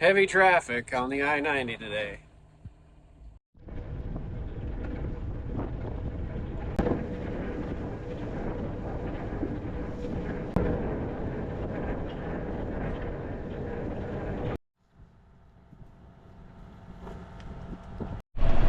Heavy traffic on the I-90 today.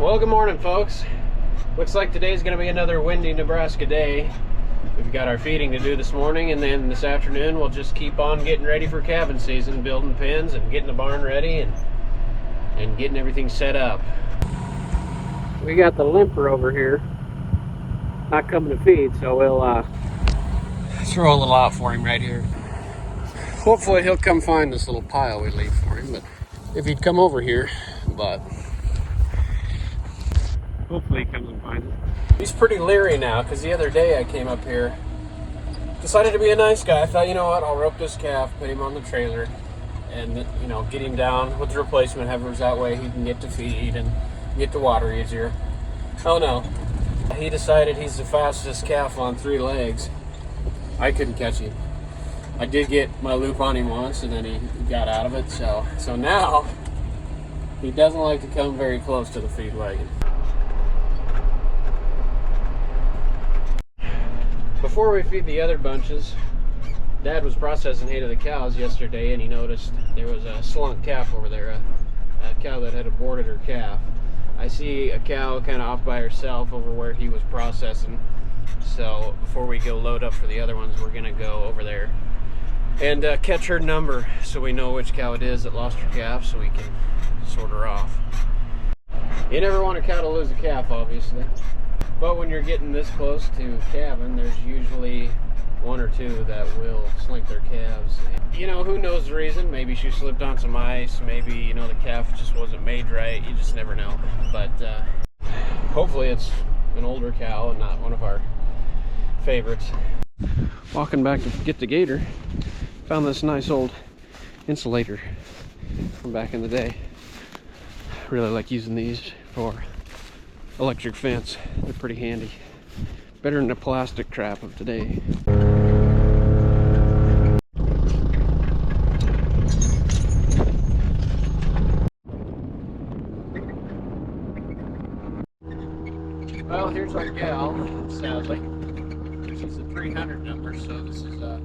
Well, good morning, folks. Looks like today's going to be another windy Nebraska day. We've got our feeding to do this morning, and then this afternoon we'll just keep on getting ready for calving season, building pens and getting the barn ready and getting everything set up. We got the limper over here, not coming to feed, so we'll throw a little out for him right here. Hopefully he'll come find this little pile we leave for him, but if he'd come over here, but hopefully he comes and finds it. He's pretty leery now, because the other day I came up here, decided to be a nice guy. I thought, you know what, I'll rope this calf, put him on the trailer, and, you know, get him down with the replacement heifers. That way he can get to feed and get to water easier. Oh no, he decided he's the fastest calf on 3 legs. I couldn't catch him. I did get my loop on him once, and then he got out of it, so now he doesn't like to come very close to the feed wagon. Before we feed the other bunches, Dad was processing hay to the cows yesterday, and he noticed there was a slunk calf over there, a cow that had aborted her calf. I see a cow kind of off by herself over where he was processing, so before we go load up for the other ones, we're going to go over there and catch her number so we know which cow it is that lost her calf, so we can sort her off. You never want a cow to lose a calf, obviously. But when you're getting this close to calving, there's usually 1 or 2 that will slink their calves. You know, who knows the reason? Maybe she slipped on some ice. Maybe, you know, the calf just wasn't made right. You just never know. But hopefully it's an older cow and not one of our favorites. Walking back to get the gator, found this nice old insulator from back in the day. Really like using these for electric fence. They're pretty handy. Better than the plastic crap of today. Well, here's our gal, sadly. She's a 300 number, so this is a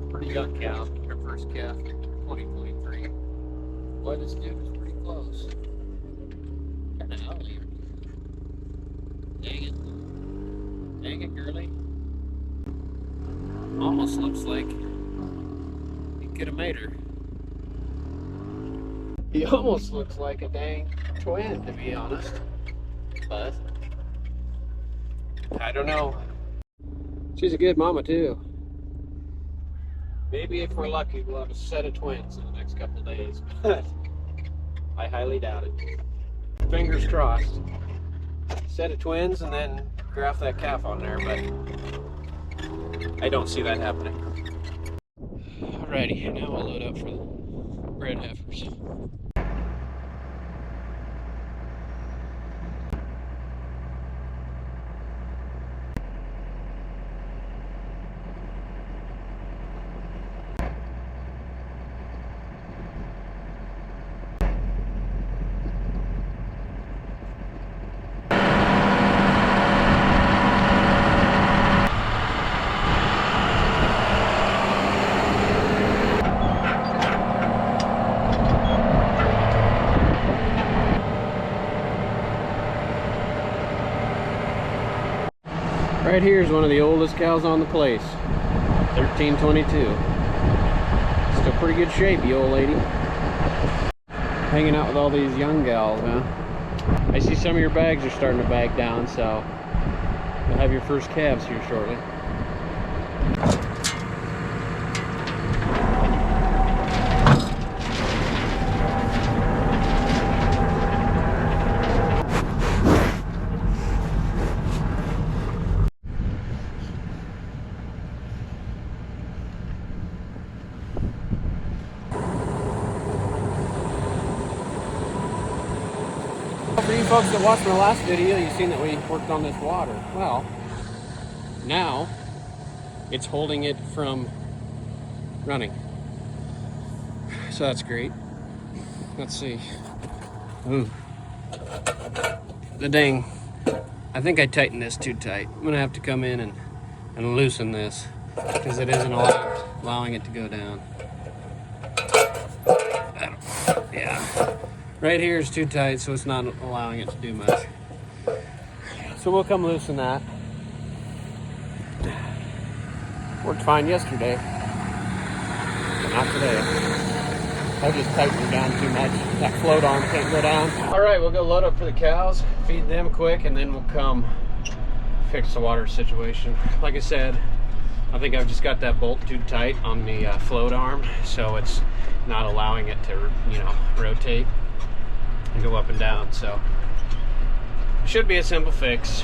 pretty young cow. Her first calf in 2023. Boy, this dude is pretty close. Kind of ugly. Dang it. Dang it, girly. Almost looks like he could have made her. He almost looks like a dang twin, to be honest. But I don't know. She's a good mama, too. Maybe if we're lucky, we'll have a set of twins in the next couple days. But I highly doubt it. Fingers crossed. Set of twins and then graft that calf on there, but I don't see that happening. Alrighty, now we'll load up for the bred heifers. Right here is one of the oldest cows on the place, 1322. Still pretty good shape, you old lady. Hanging out with all these young gals, huh? I see some of your bags are starting to bag down, so you'll have your first calves here shortly. For you folks that watched my last video, you've seen that we worked on this water. Well, now it's holding it from running. So that's great. Let's see. Ooh. The dang. I think I tightened this too tight. I'm gonna have to come in and loosen this because it isn't allowing it to go down. Yeah. Right here is too tight, so it's not allowing it to do much. So we'll come loosen that. Worked fine yesterday, but not today. I just tightened it down too much. That float arm can't go down. All right, we'll go load up for the cows, feed them quick, and then we'll come fix the water situation. Like I said, I think I've just got that bolt too tight on the float arm, so it's not allowing it to, rotate and go up and down. So should be a simple fix.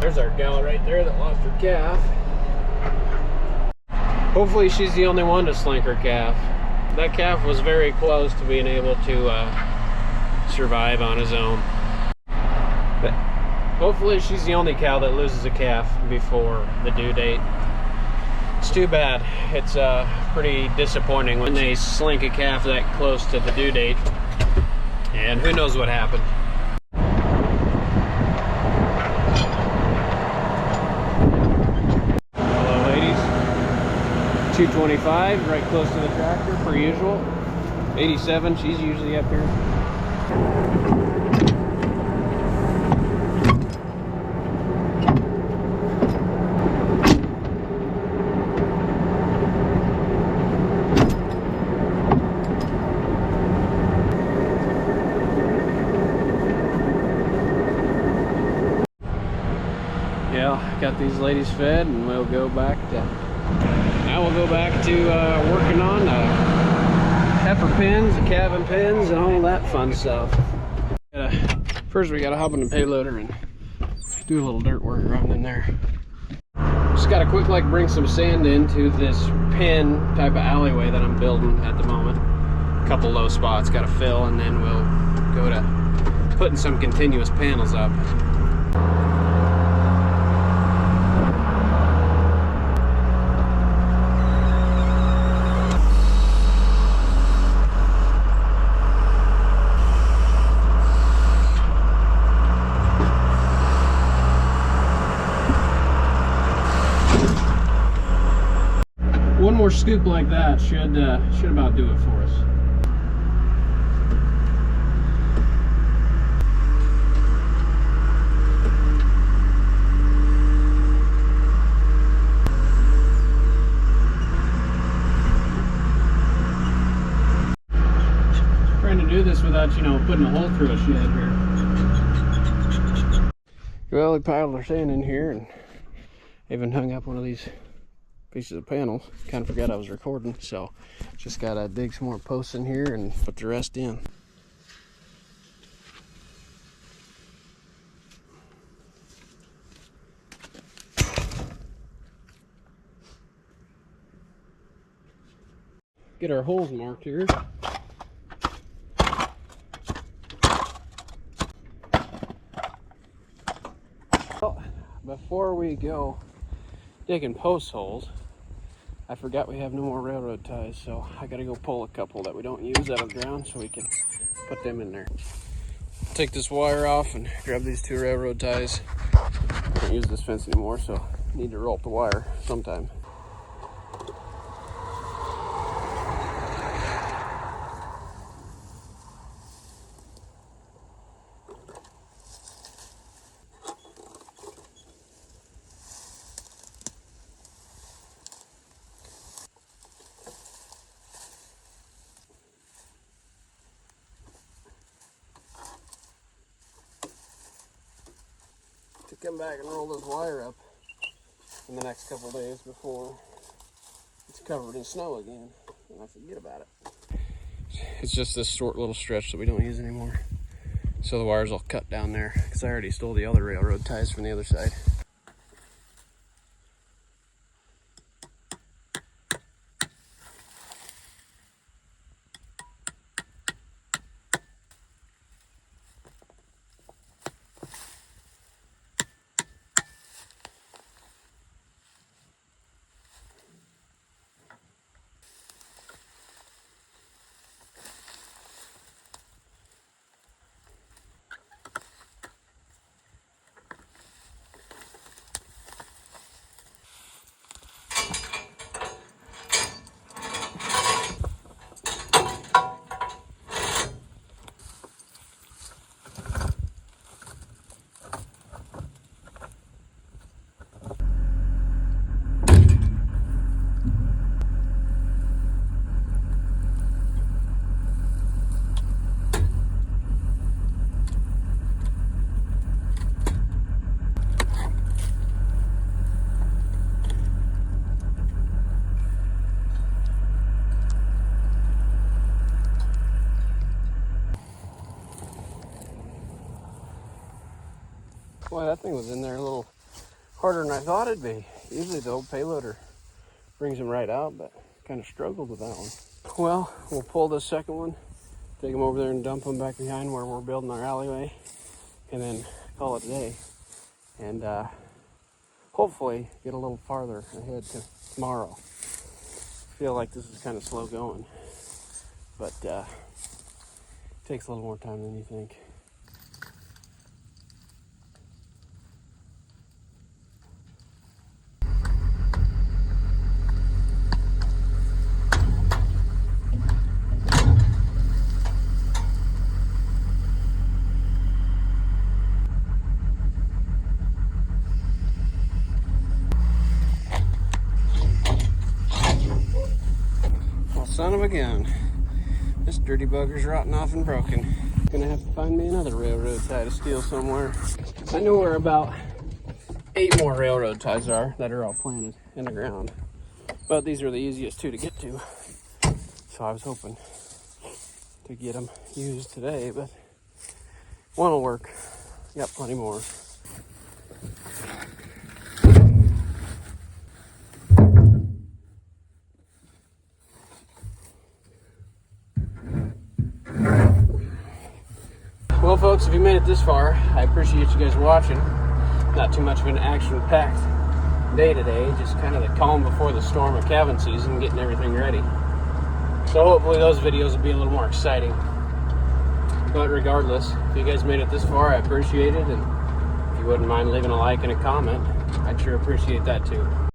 There's our gal right there that lost her calf. Hopefully she's the only one to slink her calf. That calf was very close to being able to survive on his own. But hopefully she's the only cow that loses a calf before the due date. It's too bad. It's pretty disappointing when they slink a calf that close to the due date. And who knows what happened. Hello ladies. 225, right close to the tractor per usual. 87, she's usually up here. Yeah, got these ladies fed, and we'll go back to. Now we'll go back to working on heifer pins, the calving pins, and all that fun stuff. First, we gotta hop on the payloader and do a little dirt work around in there. Just gotta quick bring some sand into this pin type of alleyway that I'm building at the moment. A couple low spots gotta fill, and then we'll go to putting some continuous panels up. One more scoop like that should about do it for us. Trying to do this without, putting a hole through a shed here. Well, we piled our sand in here and even hung up one of these pieces of panels. Kind of forgot I was recording, so just gotta dig some more posts in here and put the rest in. Get our holes marked here. Well, before we go digging post holes, I forgot we have no more railroad ties, so I gotta go pull a couple that we don't use out of the ground so we can put them in there. Take this wire off and grab these 2 railroad ties. I don't use this fence anymore, so I need to roll up the wire sometime. To come back and roll this wire up in the next couple days before It's covered in snow again, and I forget about it. It's just this short little stretch that we don't use anymore. So the wires all cut down there, because I already stole the other railroad ties from the other side. Boy, that thing was in there a little harder than I thought it'd be. Usually the old payloader brings them right out, but kind of struggled with that one. Well, we'll pull this second one, take them over there and dump them back behind where we're building our alleyway, and then call it a day. And hopefully get a little farther ahead to tomorrow. Feel like this is kind of slow going, but takes a little more time than you think. Son of a gun. This dirty bugger's rotting off and broken. Gonna have to find me another railroad tie to steal somewhere. I know where about 8 more railroad ties are that are all planted in the ground. But these are the easiest 2 to get to. So I was hoping to get them used today, but one will work. Got plenty more. Well, folks, if you made it this far, I appreciate you guys watching. Not too much of an action-packed day today, just kind of the calm before the storm of calving season, getting everything ready. So hopefully those videos will be a little more exciting. But regardless, if you guys made it this far, I appreciate it, and if you wouldn't mind leaving a like and a comment, I'd sure appreciate that too.